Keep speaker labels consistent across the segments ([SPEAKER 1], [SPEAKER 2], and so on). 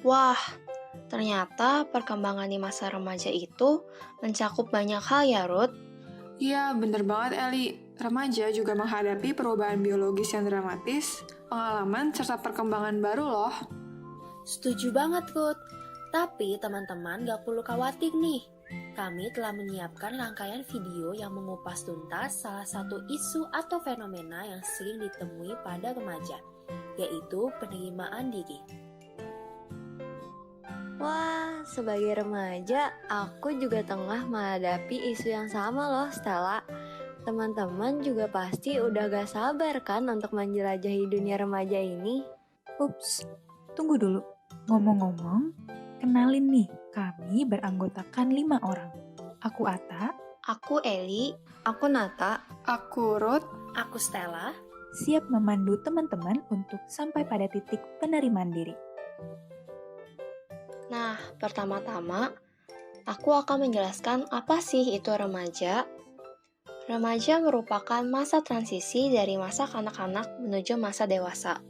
[SPEAKER 1] Wah, ternyata perkembangan di masa remaja itu mencakup banyak hal ya, Ruth.
[SPEAKER 2] Iya, bener banget Eli. Remaja juga menghadapi perubahan biologis yang dramatis, pengalaman, serta perkembangan baru loh.
[SPEAKER 3] Setuju banget, Ruth. Tapi teman-teman gak perlu khawatir nih. Kami telah menyiapkan rangkaian video yang mengupas tuntas salah satu isu atau fenomena yang sering ditemui pada remaja, yaitu penerimaan diri.
[SPEAKER 4] Wah, sebagai remaja, aku juga tengah menghadapi isu yang sama loh, Stella. Teman-teman juga pasti udah gak sabar kan untuk menjelajahi dunia remaja ini?
[SPEAKER 5] Ups, tunggu dulu. Ngomong-ngomong, kenalin nih, kami beranggotakan 5 orang. Aku Ata,
[SPEAKER 1] Aku Eli.
[SPEAKER 4] Aku Nata.
[SPEAKER 2] Aku Ruth.
[SPEAKER 3] Aku Stella.
[SPEAKER 5] siap memandu teman-teman untuk sampai pada titik penerimaan diri.
[SPEAKER 1] Nah, pertama-tama, aku akan menjelaskan apa sih itu remaja. Remaja merupakan masa transisi dari masa kanak-kanak menuju masa dewasa.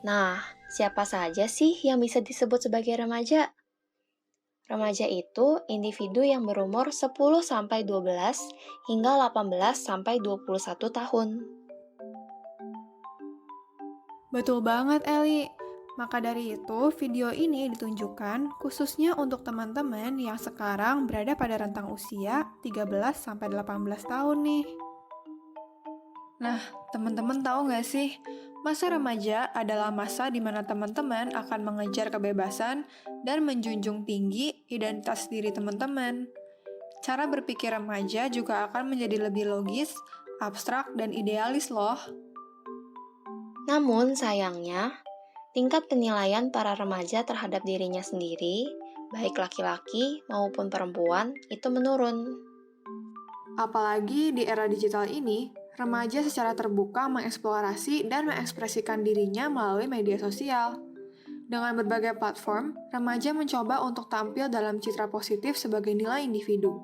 [SPEAKER 1] Nah, siapa saja sih yang bisa disebut sebagai remaja? Remaja itu individu yang berumur 10-12 hingga 18-21 tahun.
[SPEAKER 2] Betul banget Eli. Maka dari itu, video ini ditunjukkan khususnya untuk teman-teman yang sekarang berada pada rentang usia 13-18 tahun nih. Nah, teman-teman tahu nggak sih, masa remaja adalah masa di mana teman-teman akan mengejar kebebasan dan menjunjung tinggi identitas diri teman-teman. Cara berpikir remaja juga akan menjadi lebih logis, abstrak, dan idealis loh.
[SPEAKER 1] Namun sayangnya, tingkat penilaian para remaja terhadap dirinya sendiri, baik laki-laki maupun perempuan, itu menurun.
[SPEAKER 2] Apalagi di era digital ini, remaja secara terbuka mengeksplorasi dan mengekspresikan dirinya melalui media sosial. Dengan berbagai platform, remaja mencoba untuk tampil dalam citra positif sebagai nilai individu.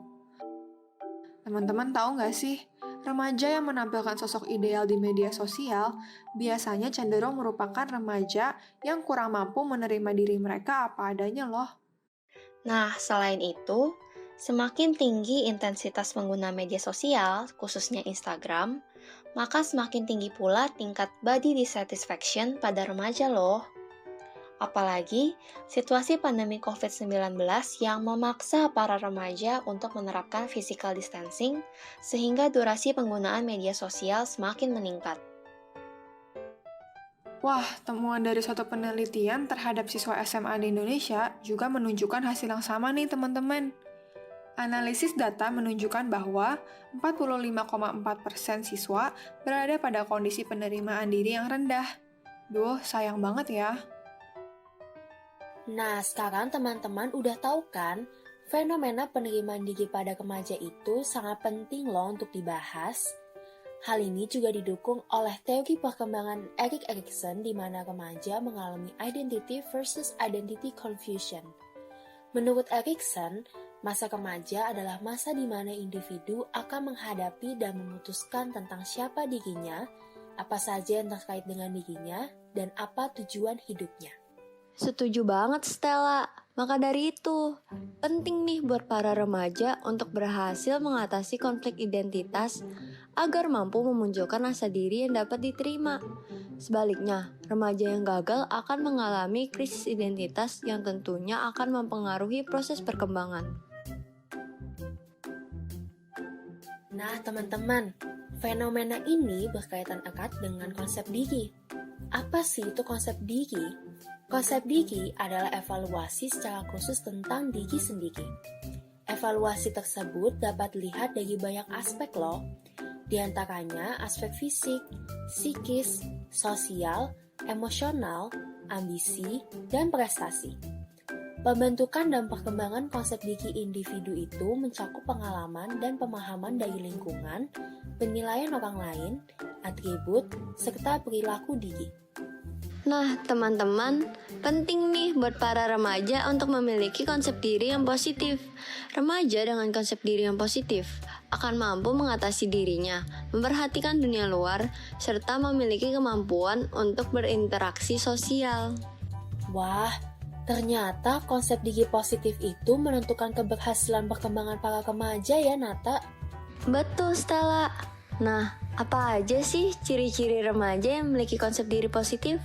[SPEAKER 2] Teman-teman tahu nggak sih, remaja yang menampilkan sosok ideal di media sosial biasanya cenderung merupakan remaja yang kurang mampu menerima diri mereka apa adanya loh.
[SPEAKER 1] Nah, selain itu, semakin tinggi intensitas pengguna media sosial, khususnya Instagram, maka semakin tinggi pula tingkat body dissatisfaction pada remaja loh. Apalagi situasi pandemi COVID-19 yang memaksa para remaja untuk menerapkan physical distancing sehingga durasi penggunaan media sosial semakin meningkat.
[SPEAKER 2] Wah, temuan dari suatu penelitian terhadap siswa SMA di Indonesia juga menunjukkan hasil yang sama nih teman-teman. Analisis data menunjukkan bahwa 45,4% siswa berada pada kondisi penerimaan diri yang rendah. Duh, sayang banget ya.
[SPEAKER 3] Nah, sekarang teman-teman udah tahu kan, fenomena penerimaan diri pada remaja itu sangat penting loh untuk dibahas. Hal ini juga didukung oleh teori perkembangan Erik Erikson di mana remaja mengalami identity versus identity confusion. Menurut Erikson, masa remaja adalah masa di mana individu akan menghadapi dan memutuskan tentang siapa dirinya, apa saja yang terkait dengan dirinya, dan apa tujuan hidupnya.
[SPEAKER 4] Setuju banget, Stella. Maka dari itu, penting nih buat para remaja untuk berhasil mengatasi konflik identitas agar mampu memunculkan rasa diri yang dapat diterima. Sebaliknya, remaja yang gagal akan mengalami krisis identitas yang tentunya akan mempengaruhi proses perkembangan.
[SPEAKER 3] Nah, teman-teman, fenomena ini berkaitan erat dengan konsep diri. Apa sih itu konsep diri? Konsep diri adalah evaluasi secara khusus tentang diri sendiri. Evaluasi tersebut dapat dilihat dari banyak aspek loh. Di antaranya aspek fisik, psikis, sosial, emosional, ambisi, dan prestasi. Pembentukan dan perkembangan konsep diri individu itu mencakup pengalaman dan pemahaman dari lingkungan, penilaian orang lain, atribut, serta perilaku diri.
[SPEAKER 4] Nah, teman-teman, penting nih buat para remaja untuk memiliki konsep diri yang positif. Remaja dengan konsep diri yang positif akan mampu mengatasi dirinya, memperhatikan dunia luar, serta memiliki kemampuan untuk berinteraksi sosial.
[SPEAKER 3] Wah, ternyata konsep diri positif itu menentukan keberhasilan perkembangan para remaja ya, Nata.
[SPEAKER 4] Betul, Stella. Nah, apa aja sih ciri-ciri remaja yang memiliki konsep diri positif?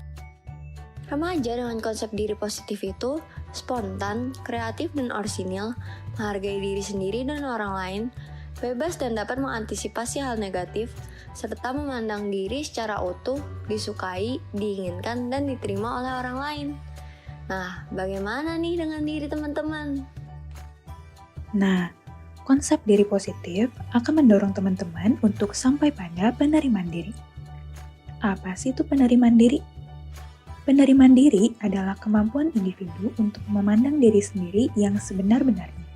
[SPEAKER 4] Remaja dengan konsep diri positif itu spontan, kreatif dan orsinil, menghargai diri sendiri dan orang lain, bebas dan dapat mengantisipasi hal negatif, serta memandang diri secara utuh, disukai, diinginkan, dan diterima oleh orang lain. Nah, bagaimana nih dengan diri teman-teman?
[SPEAKER 5] Nah, konsep diri positif akan mendorong teman-teman untuk sampai pada penerimaan diri. Apa sih itu penerimaan diri? Penerimaan diri adalah kemampuan individu untuk memandang diri sendiri yang sebenar-benarnya,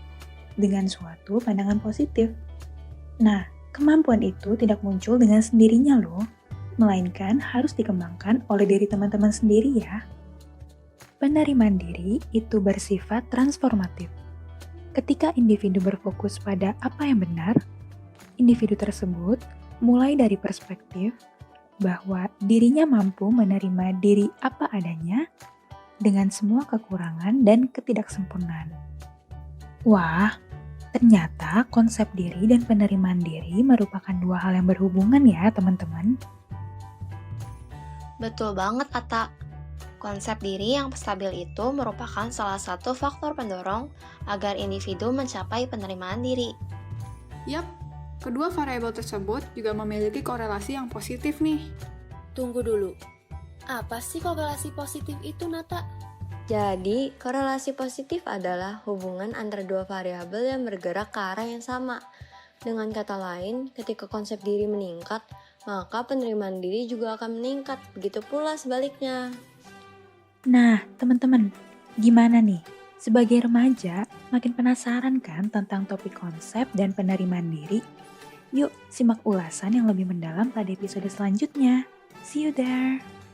[SPEAKER 5] dengan suatu pandangan positif. Nah, kemampuan itu tidak muncul dengan sendirinya loh, melainkan harus dikembangkan oleh diri teman-teman sendiri ya. Penerimaan diri itu bersifat transformatif. Ketika individu berfokus pada apa yang benar, individu tersebut mulai dari perspektif bahwa dirinya mampu menerima diri apa adanya dengan semua kekurangan dan ketidaksempurnaan. Wah, ternyata konsep diri dan penerimaan diri merupakan dua hal yang berhubungan ya teman-teman.
[SPEAKER 1] Betul banget, Ata. Konsep diri yang stabil itu merupakan salah satu faktor pendorong agar individu mencapai penerimaan diri.
[SPEAKER 2] Yap, kedua variabel tersebut juga memiliki korelasi yang positif nih.
[SPEAKER 3] Tunggu dulu, apa sih korelasi positif itu, Nata?
[SPEAKER 4] Jadi, korelasi positif adalah hubungan antara dua variabel yang bergerak ke arah yang sama. Dengan kata lain, ketika konsep diri meningkat, maka penerimaan diri juga akan meningkat. Begitu pula sebaliknya.
[SPEAKER 5] Nah, teman-teman, gimana nih? Sebagai remaja, makin penasaran kan tentang topik konsep dan penerimaan diri? Yuk, simak ulasan yang lebih mendalam pada episode selanjutnya. See you there!